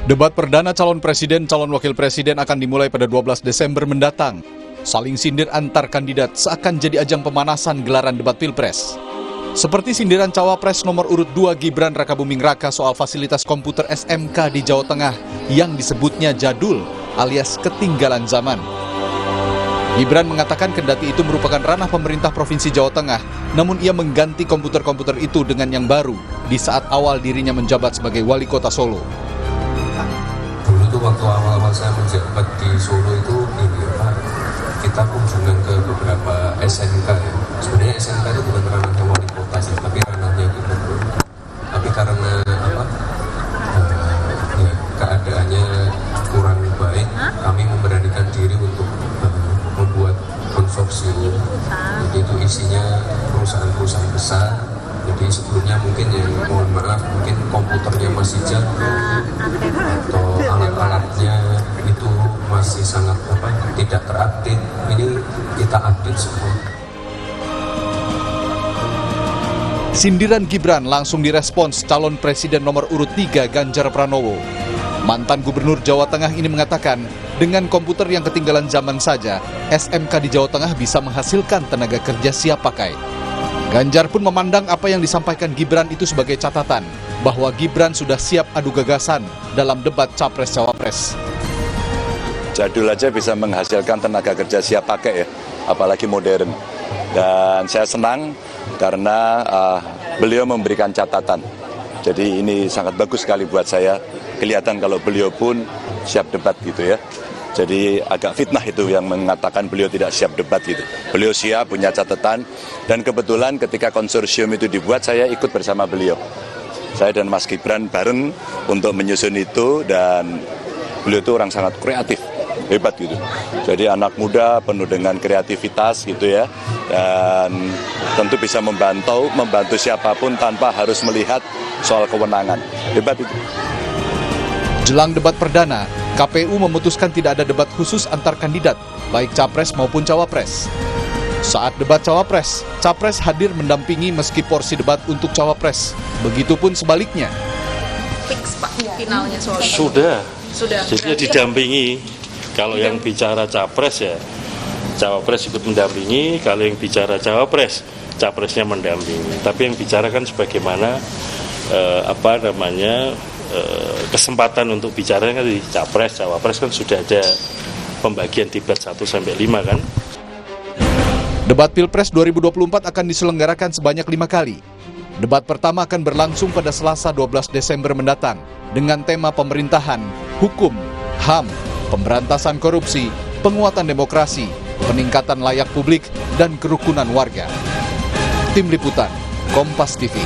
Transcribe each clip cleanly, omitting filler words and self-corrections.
Debat perdana calon presiden, calon wakil presiden akan dimulai pada 12 Desember mendatang. Saling sindir antar kandidat seakan jadi ajang pemanasan gelaran debat pilpres. Seperti sindiran cawapres nomor urut 2 Gibran Rakabuming Raka soal fasilitas komputer SMK di Jawa Tengah yang disebutnya jadul alias ketinggalan zaman. Gibran mengatakan kendati itu merupakan ranah pemerintah Provinsi Jawa Tengah, namun ia mengganti komputer-komputer itu dengan yang baru di saat awal dirinya menjabat sebagai wali kota Solo. Dulu itu waktu awal-awal saya menjabat di Solo itu kita kunjungan ke beberapa SMK ya. Sebenarnya SMK itu bukan ranahnya wali kota sih, tapi ranahnya gubernur. Tapi karena keadaannya kurang baik, kami memberanikan diri untuk membuat konsorsium. Jadi itu isinya perusahaan-perusahaan besar. Jadi sebelumnya mungkin yang mohon maaf mungkin komputernya masih jadul atau alat-alatnya itu masih sangat tidak terupdate. Ini kita update semua. Sindiran Gibran langsung direspons calon presiden nomor urut 3 Ganjar Pranowo. Mantan gubernur Jawa Tengah ini mengatakan, dengan komputer yang ketinggalan zaman saja, SMK di Jawa Tengah bisa menghasilkan tenaga kerja siap pakai. Ganjar pun memandang apa yang disampaikan Gibran itu sebagai catatan, bahwa Gibran sudah siap adu gagasan dalam debat Capres-Cawapres. Jadul aja bisa menghasilkan tenaga kerja siap pakai ya, apalagi modern. Dan saya senang karena beliau memberikan catatan. Jadi ini sangat bagus sekali buat saya. Kelihatan kalau beliau pun siap debat gitu ya. Jadi agak fitnah itu yang mengatakan beliau tidak siap debat gitu. Beliau siap, punya catatan. Dan kebetulan ketika konsorsium itu dibuat, saya ikut bersama beliau. Saya dan Mas Gibran bareng untuk menyusun itu, dan beliau itu orang sangat kreatif, hebat gitu. Jadi anak muda penuh dengan kreativitas gitu ya. Dan tentu bisa membantu siapapun tanpa harus melihat soal kewenangan. Hebat itu. Jelang debat perdana, KPU memutuskan tidak ada debat khusus antar kandidat, baik capres maupun cawapres. Saat debat cawapres, capres hadir mendampingi meski porsi debat untuk cawapres. Begitupun sebaliknya. Fix Pak, finalnya soal Sudah. Jadi didampingi. Kalau yang bicara capres ya, cawapres ikut mendampingi. Kalau yang bicara cawapres, capresnya mendampingi. Tapi yang bicara kan sebagaimana kesempatan untuk bicara kan di capres, cawapres kan sudah ada pembagian debat 1-5 kan. Debat Pilpres 2024 akan diselenggarakan sebanyak 5 kali. Debat pertama akan berlangsung pada Selasa 12 Desember mendatang dengan tema pemerintahan, hukum, HAM, pemberantasan korupsi, penguatan demokrasi, peningkatan layak publik, dan kerukunan warga. Tim Liputan, Kompas TV.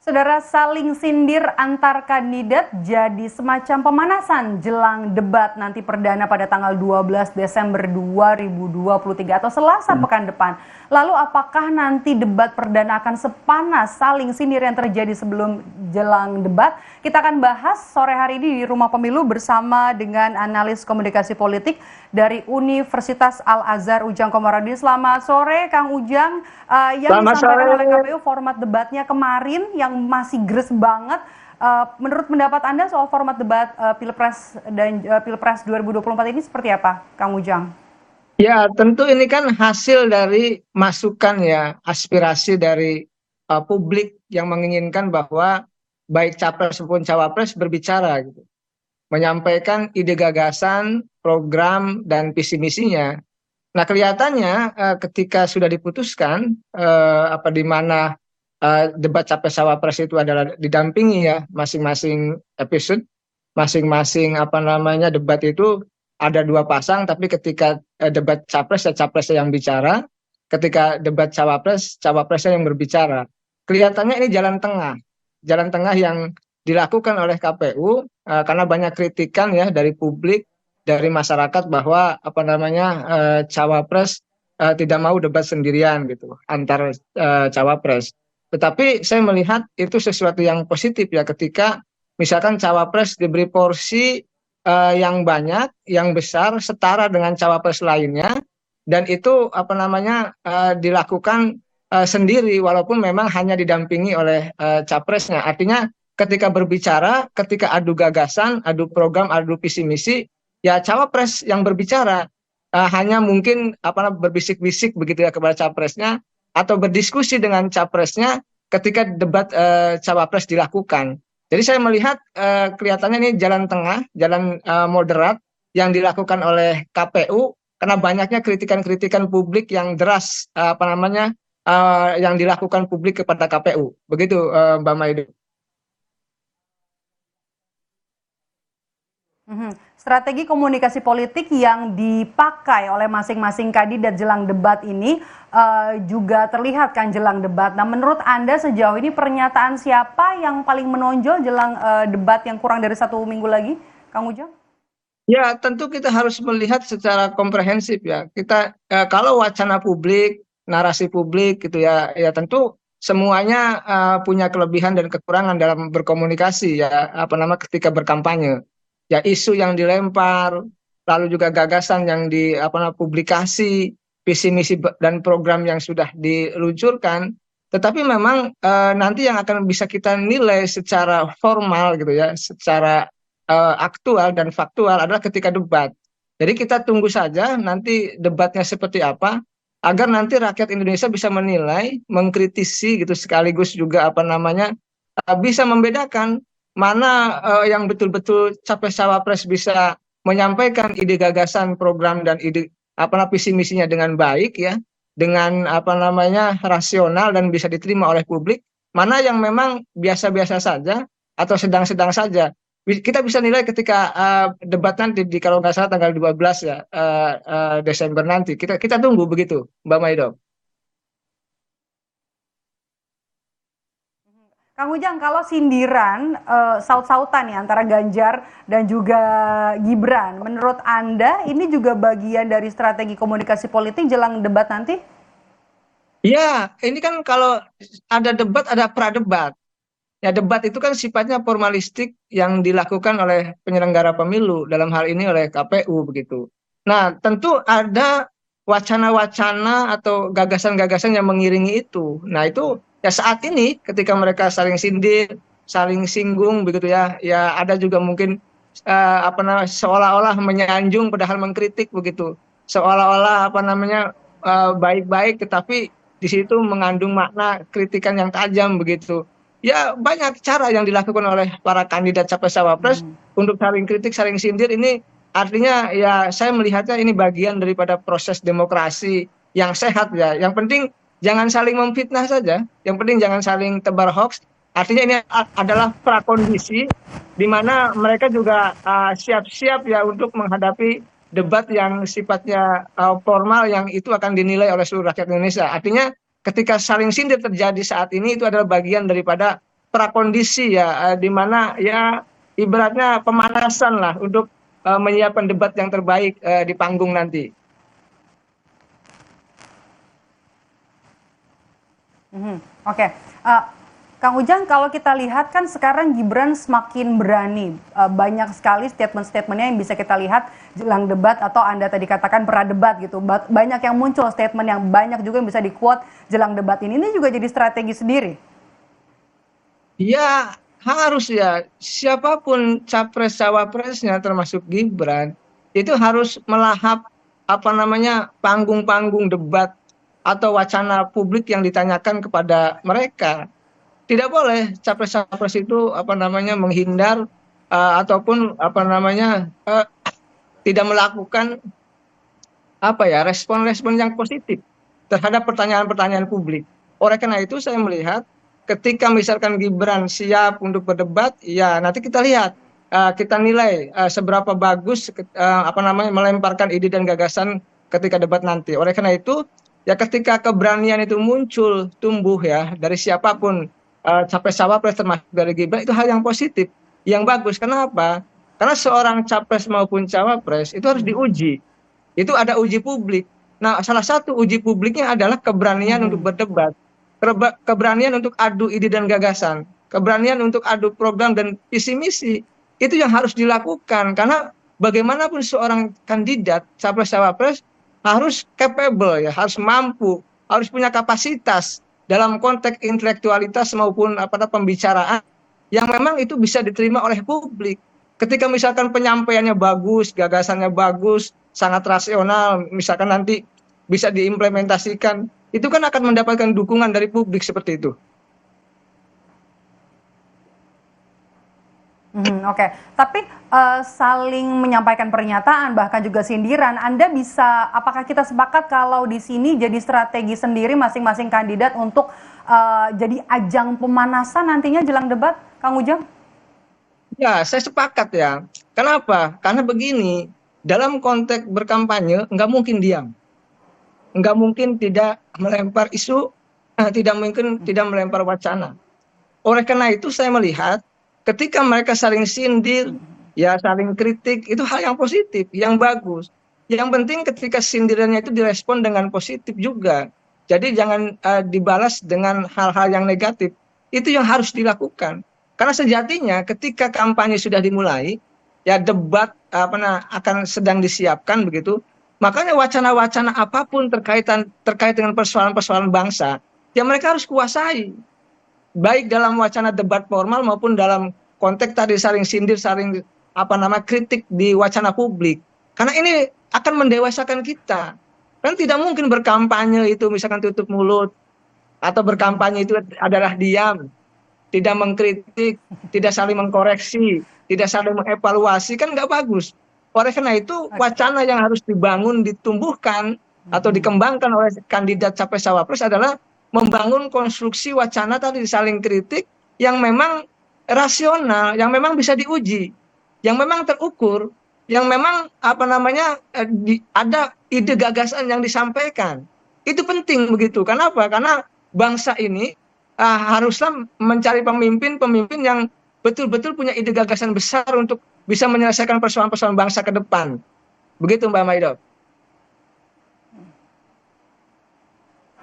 Saudara, saling sindir antar kandidat jadi semacam pemanasan jelang debat nanti perdana pada tanggal 12 Desember 2023 atau Selasa pekan depan. Lalu apakah nanti debat perdana akan sepanas saling sindir yang terjadi sebelum jelang debat? Kita akan bahas sore hari ini di Rumah Pemilu bersama dengan analis komunikasi politik dari Universitas Al-Azhar, Ujang Komarudin. Selamat sore Kang Ujang. Yang disampaikan oleh KPU format debatnya kemarin yang masih gres banget. Menurut pendapat Anda soal format debat Pilpres dan Pilpres 2024 ini seperti apa, Kang Ujang? Ya, tentu ini kan hasil dari masukan ya, aspirasi dari publik yang menginginkan bahwa baik capres maupun cawapres berbicara gitu. Menyampaikan ide gagasan, program, dan visi misinya. Nah, kelihatannya ketika sudah diputuskan di mana debat capres cawapres itu adalah didampingi ya masing-masing episode, masing-masing debat itu ada 2 pasang, tapi ketika debat capres ya capresnya yang bicara, ketika debat cawapres, cawapresnya yang berbicara. Kelihatannya ini jalan tengah yang dilakukan oleh KPU karena banyak kritikan ya dari publik, dari masyarakat bahwa cawapres tidak mau debat sendirian gitu antar cawapres. Tetapi saya melihat itu sesuatu yang positif ya ketika misalkan cawapres diberi porsi yang banyak, yang besar, setara dengan cawapres lainnya, dan itu apa namanya dilakukan sendiri walaupun memang hanya didampingi oleh capresnya. Artinya ketika berbicara, ketika adu gagasan, adu program, adu visi misi, ya cawapres yang berbicara, hanya mungkin berbisik-bisik begitu ya kepada capresnya atau berdiskusi dengan capresnya ketika debat cawapres dilakukan. Jadi saya melihat kelihatannya ini jalan tengah, jalan moderat yang dilakukan oleh KPU karena banyaknya kritikan-kritikan publik yang deras yang dilakukan publik kepada KPU. Begitu Mbak Maido. Strategi komunikasi politik yang dipakai oleh masing-masing kandidat jelang debat ini juga terlihat kan jelang debat. Nah, menurut Anda sejauh ini pernyataan siapa yang paling menonjol jelang debat yang kurang dari 1 minggu lagi, Kang Ujang? Ya, tentu kita harus melihat secara komprehensif ya. Kita kalau wacana publik, narasi publik gitu ya, ya tentu semuanya punya kelebihan dan kekurangan dalam berkomunikasi ya, ketika berkampanye. Ya isu yang dilempar, lalu juga gagasan yang publikasi, visi misi dan program yang sudah diluncurkan. Tetapi memang nanti yang akan bisa kita nilai secara formal gitu ya, secara aktual dan faktual adalah ketika debat. Jadi kita tunggu saja nanti debatnya seperti apa, agar nanti rakyat Indonesia bisa menilai, mengkritisi gitu sekaligus juga bisa membedakan mana yang betul-betul capres-cawapres bisa menyampaikan ide gagasan program dan ide visi misinya dengan baik ya, dengan rasional dan bisa diterima oleh publik, mana yang memang biasa-biasa saja atau sedang-sedang saja. Kita bisa nilai ketika debat nanti kalau nggak salah tanggal 12 ya Desember nanti. Kita tunggu begitu, Mbak Maido. Kang Ujang, kalau sindiran saut-sautan ya antara Ganjar dan juga Gibran, menurut Anda ini juga bagian dari strategi komunikasi politik jelang debat nanti? Ya, ini kan kalau ada debat, ada pradebat. Ya, debat itu kan sifatnya formalistik yang dilakukan oleh penyelenggara pemilu, dalam hal ini oleh KPU begitu. Nah, tentu ada wacana-wacana atau gagasan-gagasan yang mengiringi itu. Nah, itu ya saat ini ketika mereka saling sindir, saling singgung begitu ya, ya ada juga mungkin seolah-olah menyanjung padahal mengkritik begitu. Seolah-olah baik-baik tetapi di situ mengandung makna kritikan yang tajam begitu. Ya banyak cara yang dilakukan oleh para kandidat capres-cawapres untuk saling kritik, saling sindir. Ini artinya ya saya melihatnya ini bagian daripada proses demokrasi yang sehat ya. Yang penting jangan saling memfitnah saja. Yang penting jangan saling tebar hoax. Artinya ini adalah prakondisi di mana mereka juga siap-siap ya untuk menghadapi debat yang sifatnya formal yang itu akan dinilai oleh seluruh rakyat Indonesia. Artinya ketika saling sindir terjadi saat ini itu adalah bagian daripada prakondisi ya, di mana ya ibaratnya pemanasan lah untuk menyiapkan debat yang terbaik di panggung nanti. Oke. Kang Ujang, kalau kita lihat kan sekarang Gibran semakin berani. Banyak sekali statement-statementnya yang bisa kita lihat jelang debat atau Anda tadi katakan pradebat gitu. Banyak yang muncul statement yang banyak juga yang bisa di-quote jelang debat ini. Ini juga jadi strategi sendiri. Ya harus ya. Siapapun capres-cawapresnya termasuk Gibran itu harus melahap panggung-panggung debat atau wacana publik yang ditanyakan kepada mereka. Tidak boleh capres-capres itu menghindar ataupun tidak melakukan respon-respon yang positif terhadap pertanyaan-pertanyaan publik. Oleh karena itu saya melihat ketika misalkan Gibran siap untuk berdebat, ya nanti kita lihat kita nilai seberapa bagus melemparkan ide dan gagasan ketika debat nanti. Oleh karena itu ya ketika keberanian itu muncul, tumbuh ya dari siapapun capres-cawapres termasuk dari Gibran, itu hal yang positif, yang bagus. Kenapa? Karena seorang capres maupun cawapres itu harus diuji. Itu ada uji publik. Nah, salah satu uji publiknya adalah keberanian untuk berdebat, keberanian untuk adu ide dan gagasan, keberanian untuk adu program dan visi misi. Itu yang harus dilakukan karena bagaimanapun seorang kandidat capres-cawapres harus capable ya, harus mampu, harus punya kapasitas dalam konteks intelektualitas maupun pembicaraan yang memang itu bisa diterima oleh publik. Ketika misalkan penyampaiannya bagus, gagasannya bagus, sangat rasional, misalkan nanti bisa diimplementasikan, itu kan akan mendapatkan dukungan dari publik seperti itu. Oke, tapi saling menyampaikan pernyataan bahkan juga sindiran, apakah kita sepakat kalau di sini jadi strategi sendiri masing-masing kandidat untuk jadi ajang pemanasan nantinya jelang debat, Kang Ujang? Ya, saya sepakat ya. Kenapa? Karena begini, dalam konteks berkampanye nggak mungkin diam, nggak mungkin tidak melempar isu, tidak mungkin tidak melempar wacana. Oleh karena itu saya melihat ketika mereka saling sindir, ya saling kritik, itu hal yang positif, yang bagus. Yang penting ketika sindirannya itu direspon dengan positif juga. Jadi jangan dibalas dengan hal-hal yang negatif. Itu yang harus dilakukan. Karena sejatinya ketika kampanye sudah dimulai, ya debat akan sedang disiapkan begitu. Makanya wacana-wacana apapun terkait dengan persoalan-persoalan bangsa, ya mereka harus kuasai. Baik dalam wacana debat formal maupun dalam konteks tadi saling sindir, saling kritik di wacana publik. Karena ini akan mendewasakan kita. Kan tidak mungkin berkampanye itu misalkan tutup mulut, atau berkampanye itu adalah diam, tidak mengkritik, tidak saling mengkoreksi, tidak saling mengevaluasi, kan nggak bagus. Oleh karena itu wacana yang harus dibangun, ditumbuhkan atau dikembangkan oleh kandidat capres cawapres adalah membangun konstruksi wacana tadi saling kritik yang memang rasional, yang memang bisa diuji, yang memang terukur, yang memang ada ide gagasan yang disampaikan. Itu penting begitu. Kenapa? Karena bangsa ini haruslah mencari pemimpin yang betul-betul punya ide gagasan besar untuk bisa menyelesaikan persoalan-persoalan bangsa ke depan. Begitu Mbak Maido.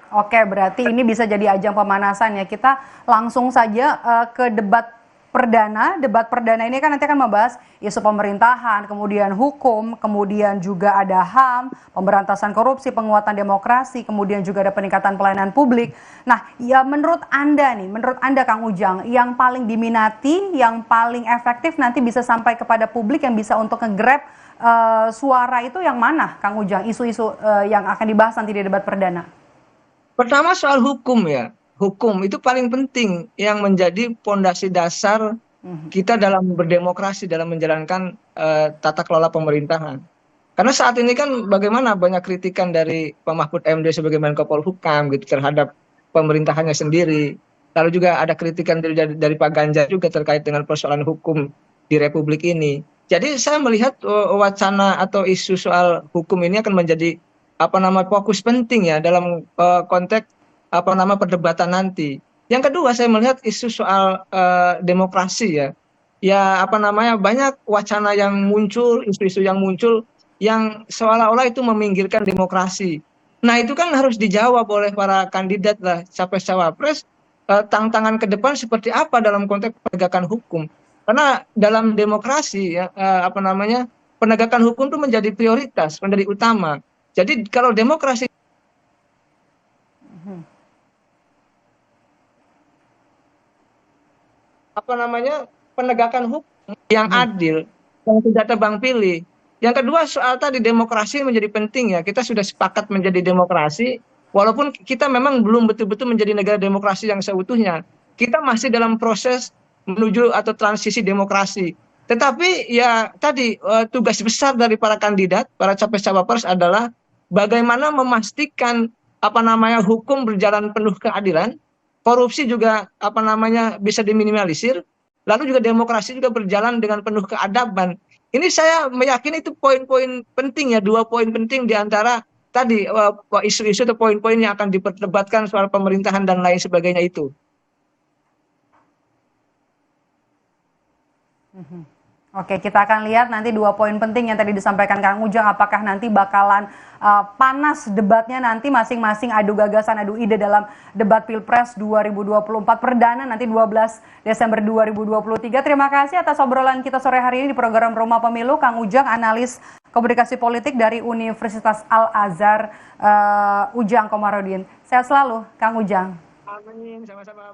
Oke, berarti ini bisa jadi ajang pemanasan ya. Kita langsung saja ke debat perdana. Debat perdana ini kan nanti akan membahas isu pemerintahan, kemudian hukum, kemudian juga ada HAM, pemberantasan korupsi, penguatan demokrasi, kemudian juga ada peningkatan pelayanan publik. Nah, ya menurut Anda Kang Ujang, yang paling diminati, yang paling efektif nanti bisa sampai kepada publik yang bisa untuk nge-grab suara itu yang mana, Kang Ujang? Isu-isu yang akan dibahas nanti di debat perdana. Pertama soal hukum ya. Hukum itu paling penting yang menjadi pondasi dasar kita dalam berdemokrasi, dalam menjalankan tata kelola pemerintahan. Karena saat ini kan bagaimana banyak kritikan dari Pak Mahfud MD sebagai Menko Polhukam gitu terhadap pemerintahannya sendiri. Lalu juga ada kritikan dari Pak Ganjar juga terkait dengan persoalan hukum di Republik ini. Jadi saya melihat wacana atau isu soal hukum ini akan menjadi fokus penting ya dalam konteks perdebatan nanti. Yang kedua saya melihat isu soal demokrasi ya. Ya banyak wacana yang muncul, isu-isu yang muncul yang seolah-olah itu meminggirkan demokrasi. Nah, itu kan harus dijawab oleh para kandidat lah capres cawapres, tantangan ke depan seperti apa dalam konteks penegakan hukum. Karena dalam demokrasi ya penegakan hukum itu menjadi prioritas, menjadi utama. Jadi kalau demokrasi penegakan hukum yang adil, yang tidak tebang pilih. Yang kedua soal tadi demokrasi menjadi penting ya. Kita sudah sepakat menjadi demokrasi, walaupun kita memang belum betul-betul menjadi negara demokrasi yang seutuhnya. Kita masih dalam proses menuju atau transisi demokrasi. Tetapi ya tadi tugas besar dari para kandidat, para capres cawapres adalah bagaimana memastikan hukum berjalan penuh keadilan, korupsi juga bisa diminimalisir, lalu juga demokrasi juga berjalan dengan penuh keadaban. Ini saya meyakini itu poin-poin penting ya, 2 poin penting di antara tadi isu-isu atau poin-poin yang akan diperdebatkan soal pemerintahan dan lain sebagainya itu. Oke, kita akan lihat nanti 2 poin penting yang tadi disampaikan Kang Ujang, apakah nanti bakalan panas debatnya nanti masing-masing adu gagasan, adu ide dalam debat Pilpres 2024 perdana nanti 12 Desember 2023. Terima kasih atas obrolan kita sore hari ini di program Rumah Pemilu, Kang Ujang, analis Komunikasi Politik dari Universitas Al-Azhar, Ujang Komarudin. Sehat selalu, Kang Ujang. Amin, sama-sama.